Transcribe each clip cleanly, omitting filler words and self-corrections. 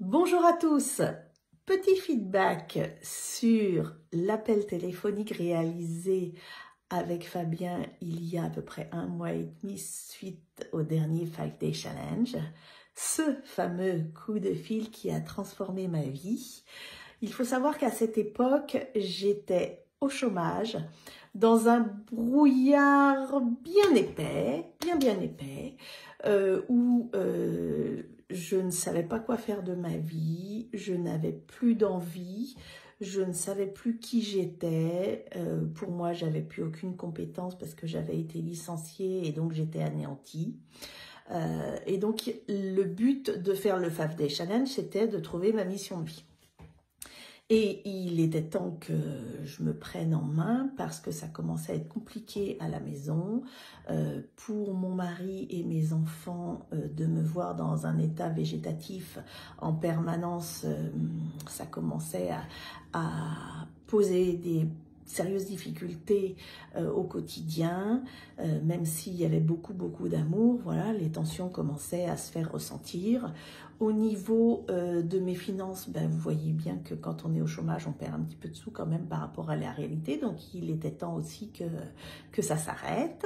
Bonjour à tous, petit feedback sur l'appel téléphonique réalisé avec Fabien il y a à peu près 1 mois et demi suite au dernier 5 Day Challenge. Ce fameux coup de fil qui a transformé ma vie. Il faut savoir qu'à cette époque, j'étais au chômage, dans un brouillard bien épais, bien épais, où je ne savais pas quoi faire de ma vie, je n'avais plus d'envie, je ne savais plus qui j'étais. Pour moi, j'avais plus aucune compétence parce que j'avais été licenciée et donc j'étais anéantie. Et donc, le but de faire le 5 Day Challenge, c'était de trouver ma mission de vie. Et il était temps que je me prenne en main parce que ça commençait à être compliqué à la maison. Pour mon mari et mes enfants, de me voir dans un état végétatif en permanence, ça commençait à poser des sérieuses difficultés au quotidien, même s'il y avait beaucoup d'amour, voilà, les tensions commençaient à se faire ressentir. Au niveau de mes finances, ben, vous voyez bien que quand on est au chômage, on perd un petit peu de sous quand même par rapport à la réalité, donc il était temps aussi que ça s'arrête.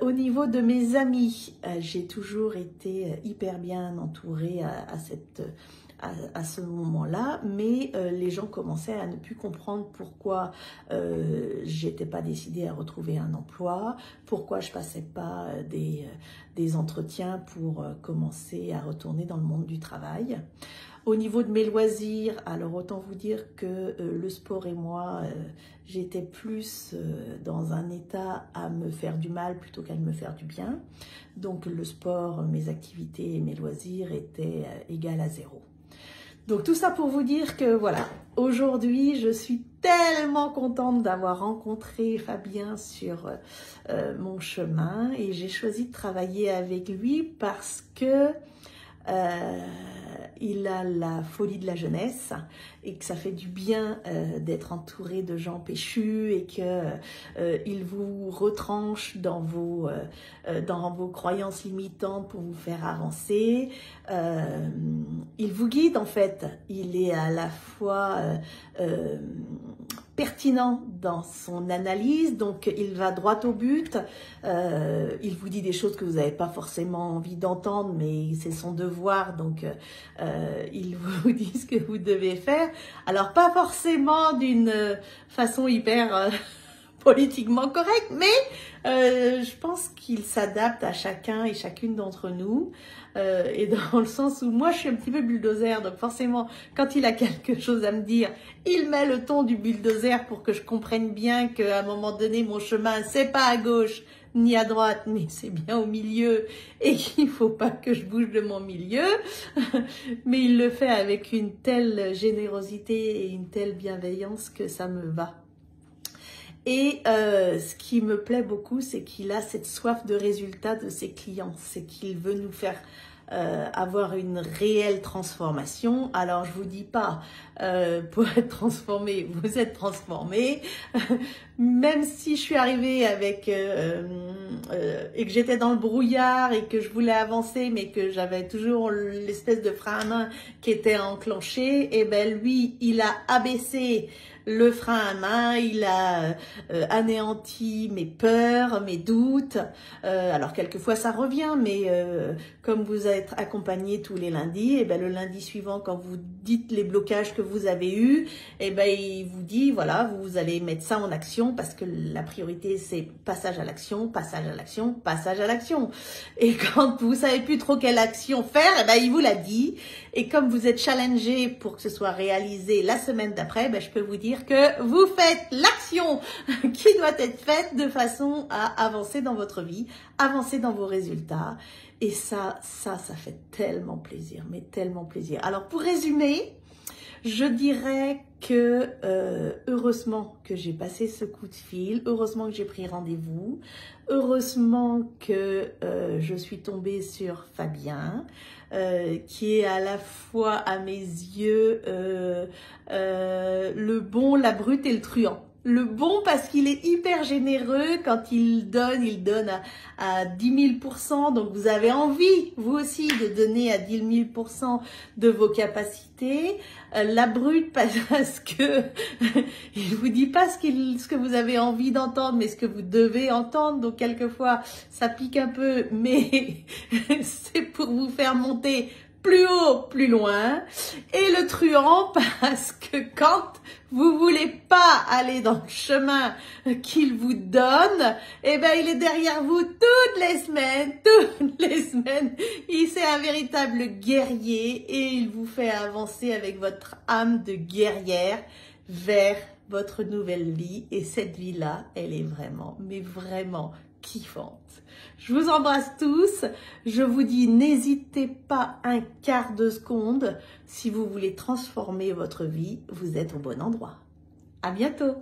Au niveau de mes amis, j'ai toujours été hyper bien entourée à ce moment-là, mais les gens commençaient à ne plus comprendre pourquoi j'étais pas décidée à retrouver un emploi, pourquoi je passais pas des entretiens pour commencer à retourner dans le monde du travail. Au niveau de mes loisirs, alors autant vous dire que le sport et moi, j'étais plus dans un état à me faire du mal plutôt qu'à me faire du bien. Donc le sport, mes activités et mes loisirs étaient égales à 0. Donc tout ça pour vous dire que voilà, aujourd'hui je suis tellement contente d'avoir rencontré Fabien sur mon chemin et j'ai choisi de travailler avec lui parce que il a la folie de la jeunesse et que ça fait du bien d'être entouré de gens péchus et que il vous retranche dans vos croyances limitantes pour vous faire avancer. Il vous guide en fait. Il est à la fois pertinent dans son analyse, donc il va droit au but, il vous dit des choses que vous n'avez pas forcément envie d'entendre, mais c'est son devoir, donc il vous dit ce que vous devez faire. Alors pas forcément d'une façon hyper politiquement correcte, mais je pense qu'il s'adapte à chacun et chacune d'entre nous, et dans le sens où moi je suis un petit peu bulldozer, donc forcément quand il a quelque chose à me dire, il met le ton du bulldozer pour que je comprenne bien qu'à un moment donné mon chemin c'est pas à gauche ni à droite, mais c'est bien au milieu et qu'il faut pas que je bouge de mon milieu. Mais il le fait avec une telle générosité et une telle bienveillance que ça me va. Et ce qui me plaît beaucoup, c'est qu'il a cette soif de résultat de ses clients. C'est qu'il veut nous faire avoir une réelle transformation. Alors je vous dis pas pour être transformé, vous êtes transformé. Même si je suis arrivée avec et que j'étais dans le brouillard et que je voulais avancer, mais que j'avais toujours l'espèce de frein à main qui était enclenché, et ben lui, il a abaissé le frein à main, il a anéanti mes peurs, mes doutes. Alors quelquefois ça revient, mais comme vous êtes accompagné tous les lundis, et ben le lundi suivant, quand vous dites les blocages que vous avez eus, et ben il vous dit voilà, vous allez mettre ça en action parce que la priorité c'est passage à l'action, passage à l'action, passage à l'action. Et quand vous savez plus trop quelle action faire, et ben il vous l'a dit. Et comme vous êtes challengé pour que ce soit réalisé la semaine d'après, ben je peux vous dire que vous faites l'action qui doit être faite de façon à avancer dans votre vie, avancer dans vos résultats. Et ça fait tellement plaisir, mais tellement plaisir. Alors pour résumer, je dirais que heureusement que j'ai passé ce coup de fil, heureusement que j'ai pris rendez-vous, heureusement que je suis tombée sur Fabien, qui est à la fois à mes yeux le bon, la brute et le truand. Le bon parce qu'il est hyper généreux. Quand il donne à 10 000 %. Donc vous avez envie, vous aussi, de donner à 10 000 % de vos capacités. La brute parce que il vous dit pas ce que vous avez envie d'entendre, mais ce que vous devez entendre. Donc quelquefois, ça pique un peu, mais c'est pour vous faire monter plus haut, plus loin. Et le truand parce que quand vous voulez pas aller dans le chemin qu'il vous donne, eh ben il est derrière vous toutes les semaines. C'est un véritable guerrier et il vous fait avancer avec votre âme de guerrière vers votre nouvelle vie. Et cette vie-là, elle est vraiment, mais vraiment kiffante. Je vous embrasse tous. Je vous dis, n'hésitez pas un quart de seconde. Si vous voulez transformer votre vie, vous êtes au bon endroit. À bientôt.